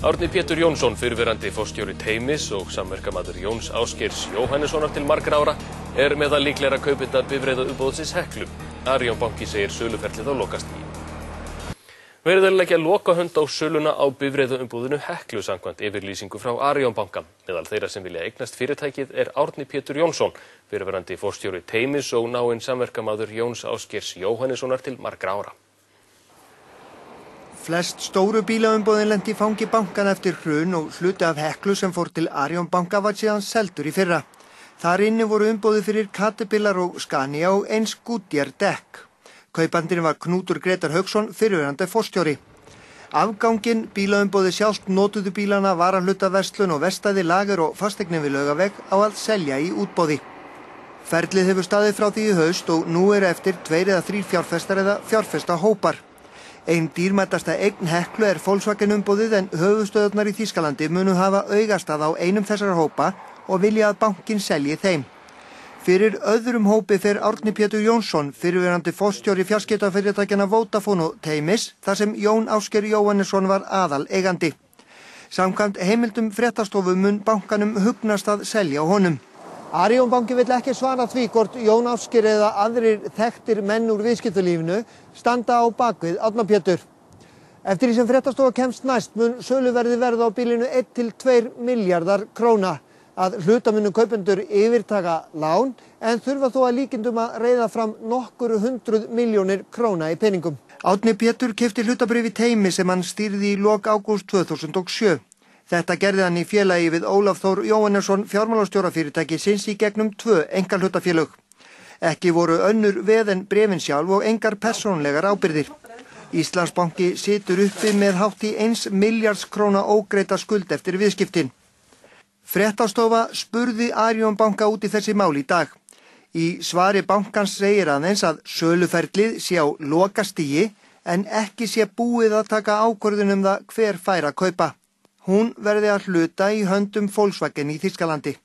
Árni Pétur Jónsson, fyrrverandi forstjóri Teymis og samverkamaður Jóns Ásgeirs Jóhannessonar til margra ára, meðal líklegra kaupenda bifreiðauppboðsins Heklu. Arion banki segir söluferlið á lokastigi. Verið að leggja lokahönd á söluna á bifreiðauppboðinu Heklu samkvæmt yfirlýsingu frá Arion banka. Meðal þeirra sem vilja eignast fyrirtækið Árni Pétur Jónsson, fyrrverandi forstjóri Teymis og náinn samverkamaður Jóns Ásgeirs Jóhannessonar til margra ára. Flest stóru bílaumboðin lenti í fangi bankan eftir hrun og hluti af Heklu sem fór til Arion banka var síðan seldur í fyrra. Þar inni voru umboði fyrir Caterpillar og Scania og eins Goodyear dekk. Kaupandinn var Knútur Grétar Hauksson, fyrrverandi forstjóri. Afganginn, bílaumboði sjálft, notuðu bílana, varahlutaverslun og verkstæði, lager og fasteignir við Laugaveg á að selja í útboði. Ferlið hefur staðið frá því í haust og nú eru eftir 2 eða 3 fjárfestar eða fjárfestahópar. Ein dýrmætasta eign Heklu Volkswagen umboðið en höfuðstöðvarnar í Þýskalandi munu hafa augastað á einum þessara hópa og vilja að bankinn selji þeim. Fyrir öðrum hópi fer Árni Pétur Jónsson, fyrrverandi forstjóri fjarskiptafyrirtækjanna Vodafone og Teymis, þar sem Jón Ásgeir Jóhannesson var aðal eigandi. Samkvæmt heimildum fréttastofu mun bankanum hugnast að selja honum. Arion banki vill ekki svara því hvort Jón Ásgeir eða aðrir þekktir menn úr viðskiptalífinu standa á bakvið Árna Pétur. Eftir því sem fréttastofa kemst næst mun söluverði verða á bílinu 1 til 2 milljarðar króna. Að hluta munu kaupendur yfirtaka lán en þurfa þó að líkindum að reiða fram nokkur 100 milljónir króna í peningum. Árni Pétur keypti hlutabréf í Teymi sem hann stýrði í lok ágúst 2007. Þetta gerði hann í félagi við Ólaf Þór Jóhannesson, fjármálastjóra fyrirtækisins, í gegnum 2 einkahlutafélög. Ekki voru önnur veð en bréfin sjálf og engar persónulegar ábyrgðir. Íslandsbanki situr uppi með hátt í 1 milljarðs króna ógreidda skuld eftir viðskiptin. Fréttastofa spurði Arion banka út í þessi mál í dag. Í svari bankans segir aðeins að söluferlið sé á lokastigi en ekki sé búið að taka ákvörðun það hver fær að kaupa. Hún verði að hluta í höndum Volkswagen í Þýskalandi.